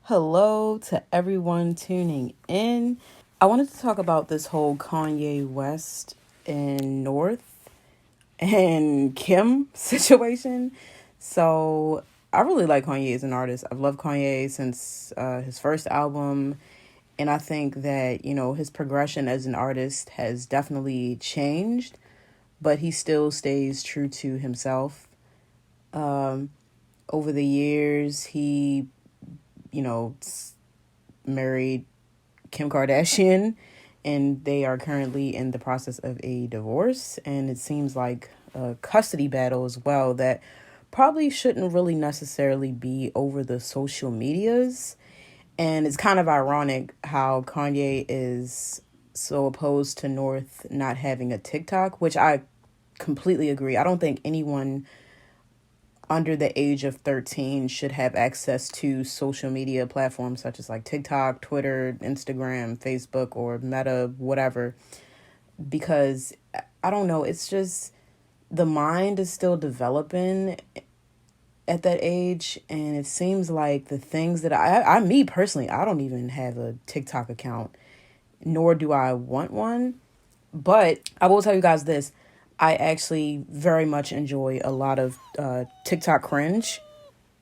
Hello to everyone tuning in. I wanted to talk about this whole Kanye West and North and Kim situation. So, I really like Kanye as an artist. I've loved Kanye since his first album. And I think that, his progression as an artist has definitely changed, but he still stays true to himself. Um, Over the years, he, married Kim Kardashian, and they are currently in the process of a divorce. And it seems like a custody battle as well that probably shouldn't really necessarily be over the social medias. And it's kind of ironic how Kanye is so opposed to North not having a TikTok, which I completely agree. I don't think anyone under the age of 13 should have access to social media platforms such as like TikTok, Twitter, Instagram, Facebook, or Meta, whatever, because I don't know, it's just the mind is still developing at that age. And it seems like the things that me personally, I don't even have a TikTok account, nor do I want one. But I will tell you guys this. I actually very much enjoy a lot of TikTok cringe.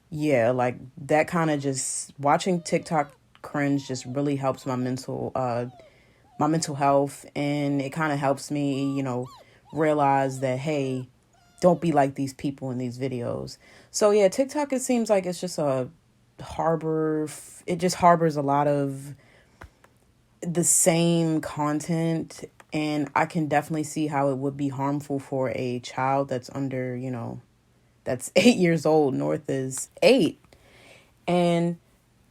Yeah, like that kind of just watching TikTok cringe just really helps my mental health, and it kind of helps me, realize that hey, don't be like these people in these videos. So yeah, TikTok, it seems like it's just a harbor. It just harbors a lot of the same content, and I can definitely see how it would be harmful for a child that's under, that's 8 years old. North is 8, and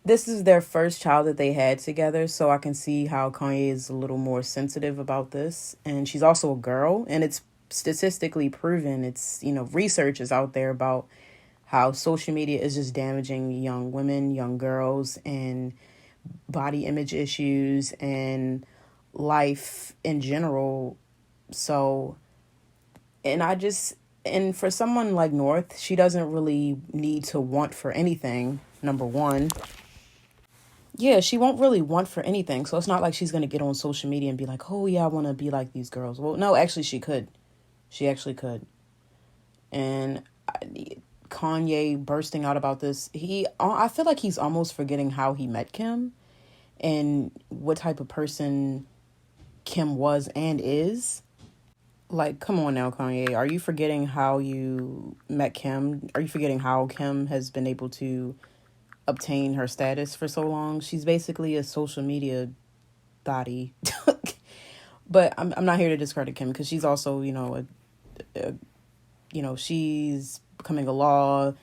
this is their first child that they had together, so I can see how Kanye is a little more sensitive about this. And she's also a girl, and it's statistically proven. It's, research is out there about how social media is just damaging young women, young girls, and body image issues and life in general. So, and for someone like North, she doesn't really need to want for anything, number one. Yeah, she won't really want for anything. So it's not like she's going to get on social media and be like, oh, yeah, I want to be like these girls. Well, no, actually, she could. She actually could. And Kanye bursting out about this, I feel like he's almost forgetting how he met Kim and what type of person Kim was and is. Like, come on now, Kanye. Are you forgetting how you met Kim? Are you forgetting how Kim has been able to obtain her status for so long? She's basically a social media body. But I'm not here to discredit Kim, because she's also, she's becoming a law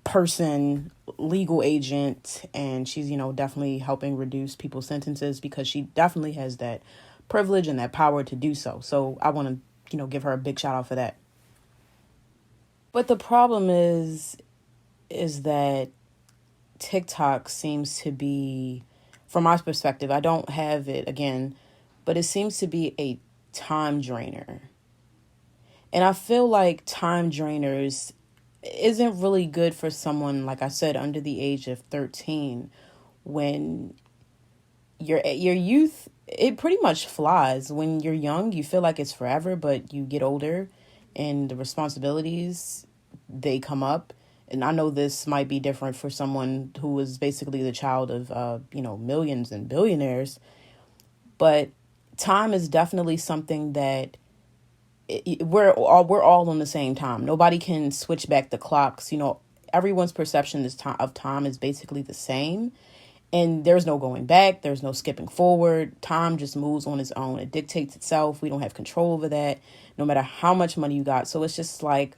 person, legal agent, and she's, definitely helping reduce people's sentences because she definitely has that privilege and that power to do so. So I want to, give her a big shout out for that. But the problem is that TikTok seems to be, from my perspective, I don't have it again, but it seems to be a time drainer. And I feel like time drainers isn't really good for someone, like I said, under the age of 13, when your youth, it pretty much flies. When you're young, you feel like it's forever, but you get older and the responsibilities, they come up. And I know this might be different for someone who was basically the child of, millions and billionaires. But time is definitely something that we're all on the same time. Nobody can switch back the clocks. Everyone's perception of time is basically the same. And there's no going back. There's no skipping forward. Time just moves on its own. It dictates itself. We don't have control over that, no matter how much money you got. So it's just like,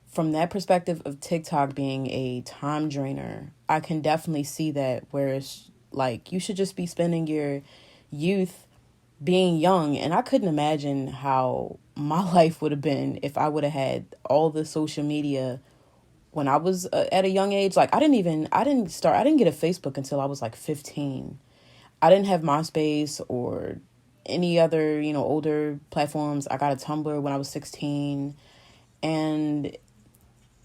from that perspective of TikTok being a time drainer, I can definitely see that, where it's like you should just be spending your youth being young. And I couldn't imagine how my life would have been if I would have had all the social media when I was at a young age. Like I didn't get a Facebook until I was like 15. I didn't have MySpace or any other, older platforms. I got a Tumblr when I was 16. And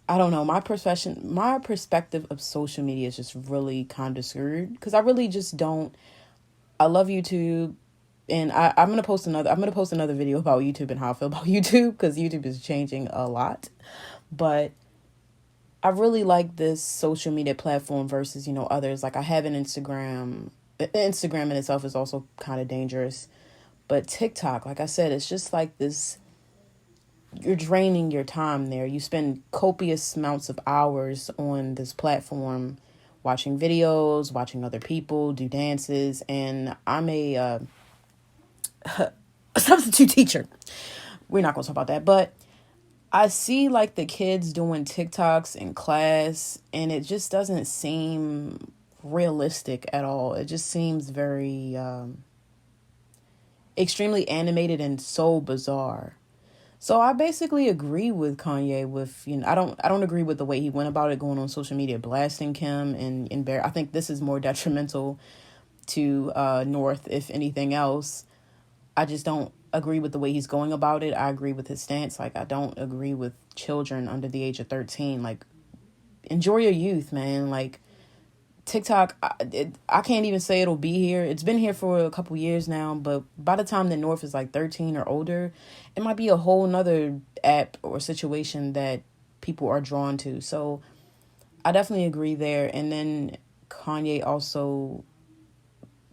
I don't know, my perspective of social media is just really kind of screwed because I really just don't. I love YouTube, and I'm gonna post another video about YouTube and how I feel about YouTube because YouTube is changing a lot. But I really like this social media platform versus, others. Like I have an Instagram. Instagram in itself is also kind of dangerous. But TikTok, like I said, it's just like this, you're draining your time there. You spend copious amounts of hours on this platform watching videos, watching other people do dances. And I'm a substitute teacher. We're not going to talk about that. But I see like the kids doing TikToks in class, and it just doesn't seem realistic at all. It just seems very extremely animated and so bizarre. So I basically agree with Kanye with, I don't agree with the way he went about it, going on social media blasting Kim and Bear. I think this is more detrimental to North, if anything else. I just don't agree with the way he's going about it. I agree with his stance. Like, I don't agree with children under the age of 13. Like, enjoy your youth, man. Like, TikTok, I can't even say it'll be here. It's been here for a couple years now, but by the time the North is like 13 or older, it might be a whole nother app or situation that people are drawn to. So I definitely agree there. And then Kanye also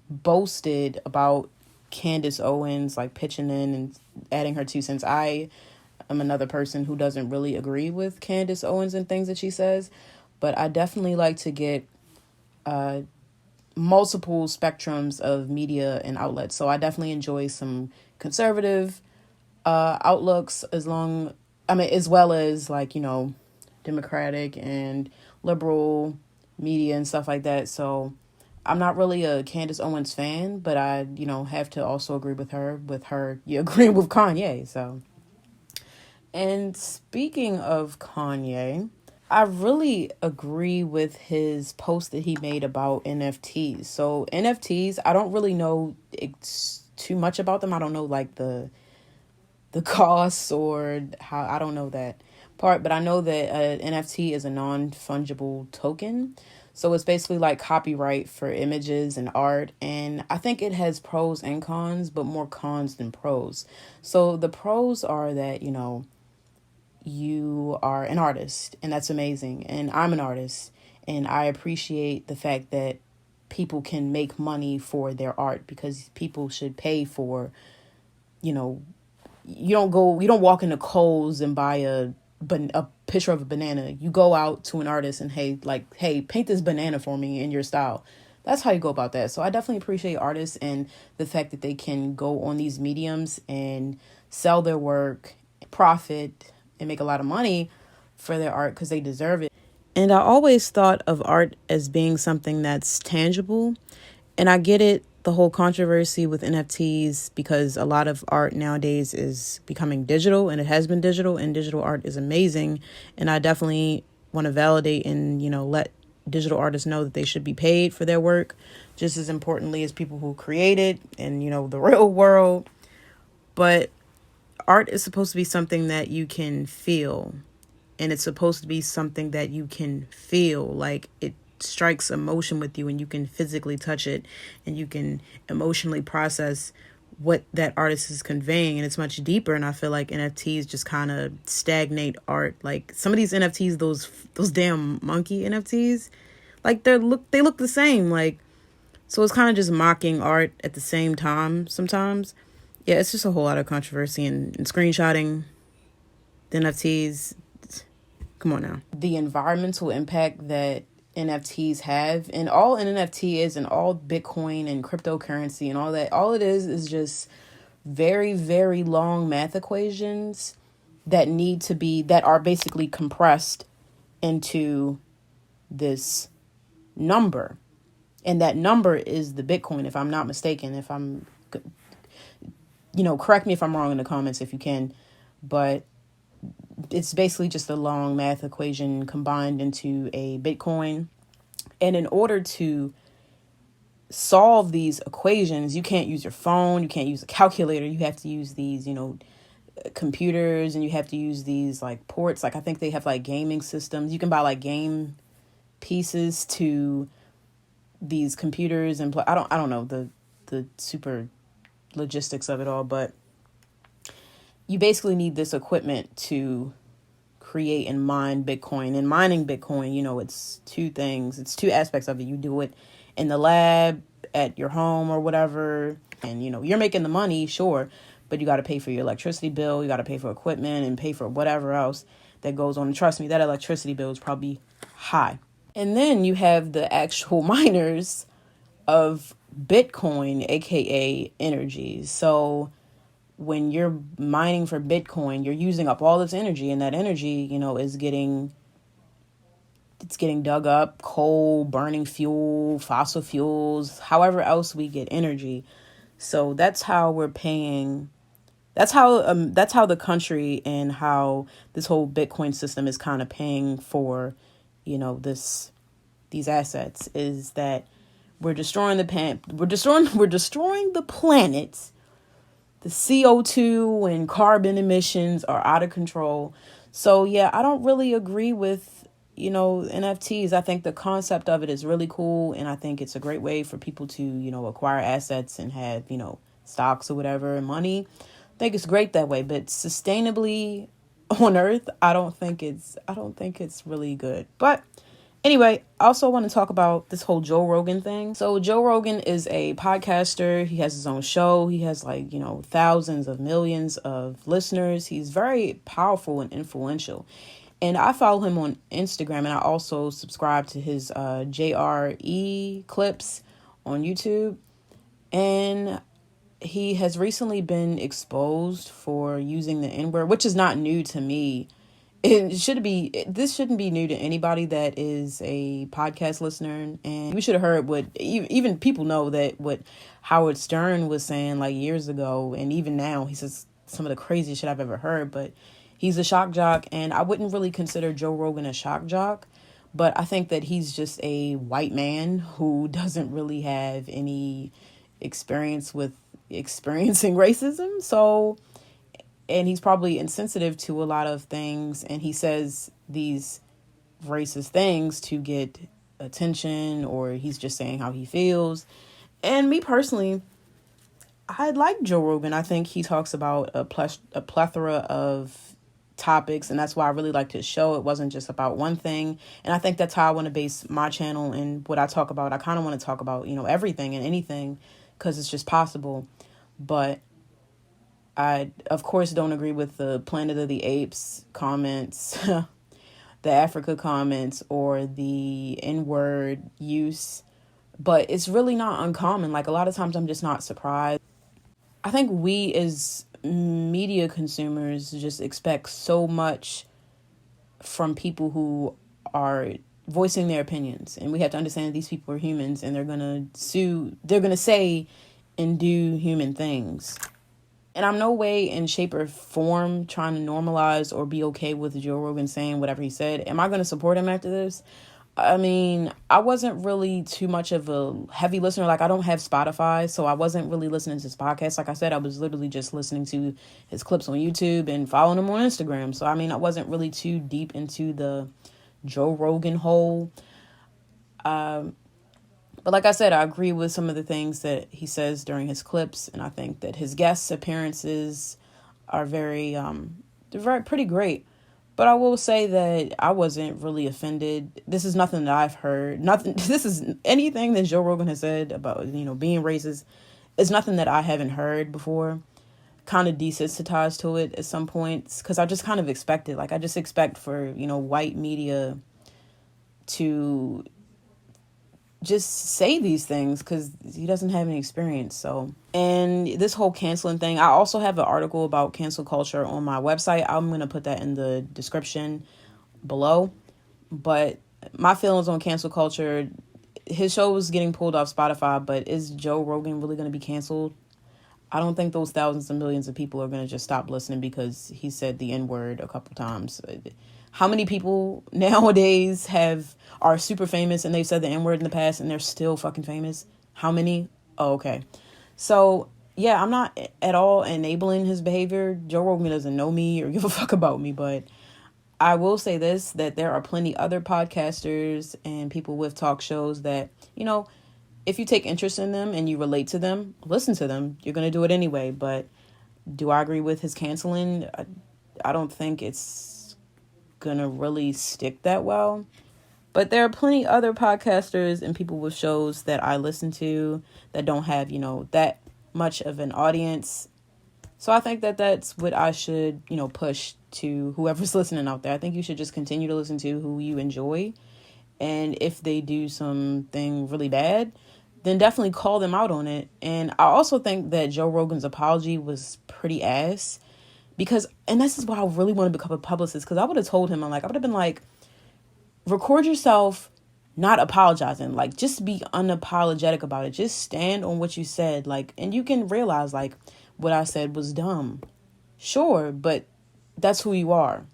boasted about Candace Owens like pitching in and adding her 2 cents. I am another person who doesn't really agree with Candace Owens and things that she says, but I definitely like to get multiple spectrums of media and outlets. So I definitely enjoy some conservative outlooks as well as like, Democratic and liberal media and stuff like that. So I'm not really a Candace Owens fan, but I, have to also agree with her, you agreeing with Kanye. So, and speaking of Kanye, I really agree with his post that he made about NFTs. So NFTs, I don't really know too much about them. I don't know like the costs or how, I don't know that part, but I know that NFT is a non-fungible token. So it's basically like copyright for images and art. And I think it has pros and cons, but more cons than pros. So the pros are that, you are an artist, and that's amazing. And I'm an artist, and I appreciate the fact that people can make money for their art, because people should pay for, you don't walk into Kohl's and buy a picture of a banana. You go out to an artist and hey, paint this banana for me in your style. That's how you go about that. So I definitely appreciate artists and the fact that they can go on these mediums and sell their work, profit, and make a lot of money for their art because they deserve it. And I always thought of art as being something that's tangible. And I get it, the whole controversy with NFTs, because a lot of art nowadays is becoming digital, and it has been digital, and digital art is amazing. And I definitely want to validate and, let digital artists know that they should be paid for their work just as importantly as people who create it and, the real world. But art is supposed to be something that you can feel, and it's supposed to be something that you can feel like it strikes emotion with you, and you can physically touch it, and you can emotionally process what that artist is conveying, and it's much deeper. And I feel like NFTs just kind of stagnate art. Like some of these NFTs, those damn monkey NFTs, like they look the same. Like, so it's kind of just mocking art at the same time sometimes. Yeah, it's just a whole lot of controversy and screenshotting the NFTs. Come on now. The environmental impact that NFTs have, and all an NFT is, and all Bitcoin and cryptocurrency and all that, all it is just very, very long math equations that are basically compressed into this number. And that number is the Bitcoin, if I'm not mistaken. If I'm, correct me if I'm wrong in the comments if you can, but it's basically just a long math equation combined into a Bitcoin. And in order to solve these equations, you can't use your phone, you can't use a calculator, you have to use these, computers, and you have to use these like ports. Like I think they have like gaming systems. You can buy like game pieces to these computers and I don't know the super logistics of it all, but you basically need this equipment to create and mine Bitcoin. And mining Bitcoin, you know, it's two things. It's two aspects of it. You do it in the lab, at your home or whatever, and you know, you're making the money, sure, but you got to pay for your electricity bill, you got to pay for equipment and pay for whatever else that goes on. And trust me, that electricity bill is probably high. And then you have the actual miners of Bitcoin, aka energy. So when you're mining for Bitcoin, you're using up all this energy, and that energy, you know, is getting dug up, coal, burning fuel, fossil fuels, however else we get energy. So that's how we're paying. That's how the country and how this whole Bitcoin system is kind of paying for, you know, these assets, is that we're destroying we're destroying the planet. The CO2 and carbon emissions are out of control. So yeah, I don't really agree with, you know, NFTs. I think the concept of it is really cool, and I think it's a great way for people to, you know, acquire assets and have, you know, stocks or whatever, money. I think it's great that way, but sustainably on Earth, I don't think it's really good. But anyway, I also want to talk about this whole Joe Rogan thing. So Joe Rogan is a podcaster. He has his own show. He has like, you know, thousands of millions of listeners. He's very powerful and influential. And I follow him on Instagram, and I also subscribe to his JRE clips on YouTube. And he has recently been exposed for using the N-word, which is not new to me. This shouldn't be new to anybody that is a podcast listener. And we should have heard what even people know that what Howard Stern was saying like years ago. And even now he says some of the craziest shit I've ever heard, but he's a shock jock. And I wouldn't really consider Joe Rogan a shock jock, but I think that he's just a white man who doesn't really have any experience with experiencing racism. So, and he's probably insensitive to a lot of things, and he says these racist things to get attention, or he's just saying how he feels. And me personally, I like Joe Rogan. I think he talks about a plethora of topics, and that's why I really liked his show. It wasn't just about one thing, and I think that's how I want to base my channel and what I talk about. I kind of want to talk about, you know, everything and anything, because it's just possible. But I, of course, don't agree with the Planet of the Apes comments, the Africa comments, or the N-word use. But it's really not uncommon. Like, a lot of times I'm just not surprised. I think we as media consumers just expect so much from people who are voicing their opinions. And we have to understand that these people are humans, and they're going to say and do human things. And I'm no way in shape or form trying to normalize or be okay with Joe Rogan saying whatever he said. Am I going to support him after this? I mean, I wasn't really too much of a heavy listener. Like, I don't have Spotify, so I wasn't really listening to his podcast. Like I said, I was literally just listening to his clips on YouTube and following him on Instagram. So, I mean, I wasn't really too deep into the Joe Rogan hole. But like I said, I agree with some of the things that he says during his clips, and I think that his guest appearances are pretty great. But I will say that I wasn't really offended. This is nothing that I've heard. This is anything that Joe Rogan has said about, you know, being racist. It's nothing that I haven't heard before. Kind of desensitized to it at some points, because I just kind of expect it. Like, I just expect for, you know, white media to just say these things, because he doesn't have any experience. So, and this whole canceling thing, I also have an article about cancel culture on my website. I'm going to put that in the description below. But my feelings on cancel culture, his show was getting pulled off Spotify, but is Joe Rogan really going to be canceled? I don't think those thousands and millions of people are going to just stop listening because he said the N-word a couple times. How many people nowadays are super famous and they've said the N-word in the past and they're still fucking famous? How many? Oh, okay. So yeah, I'm not at all enabling his behavior. Joe Rogan doesn't know me or give a fuck about me, but I will say this, that there are plenty other podcasters and people with talk shows that, if you take interest in them and you relate to them, listen to them. You're going to do it anyway. But do I agree with his canceling? I don't think it's going to really stick that well. But there are plenty other podcasters and people with shows that I listen to that don't have, that much of an audience. So I think that that's what I should, push to whoever's listening out there. I think you should just continue to listen to who you enjoy. And if they do something really bad, then definitely call them out on it. And I also think that Joe Rogan's apology was pretty ass. And this is why I really want to become a publicist. Because I would have told him, I would have been like, record yourself not apologizing. Like, just be unapologetic about it. Just stand on what you said. Like, and you can realize, like, what I said was dumb. Sure, but that's who you are.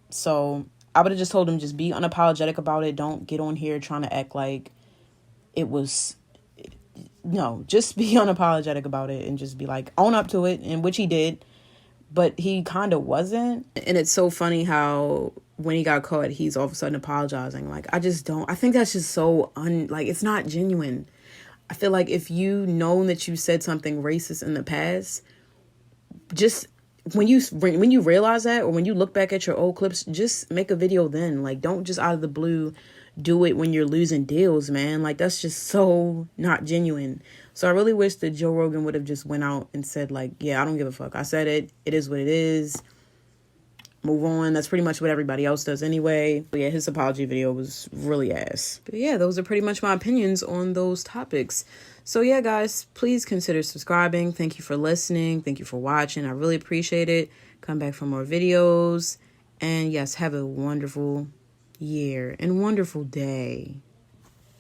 So I would have just told him, just be unapologetic about it. Don't get on here trying to act like it was... No, just be unapologetic about it and just be like, own up to it, and which he did. But he kind of wasn't. And it's so funny how when he got caught, he's all of a sudden apologizing. Like, I think that's just so it's not genuine. I feel like if you know that you said something racist in the past, just when you realize that, or when you look back at your old clips, just make a video then. Like, don't just out of the blue do it when you're losing deals, man. Like, that's just so not genuine. So I really wish that Joe Rogan would have just went out and said, like, yeah, I don't give a fuck. I said it. It is what it is. Move on. That's pretty much what everybody else does anyway. But yeah, his apology video was really ass. But yeah, those are pretty much my opinions on those topics. So yeah, guys, please consider subscribing. Thank you for listening. Thank you for watching. I really appreciate it. Come back for more videos. And yes, have a wonderful year and wonderful day.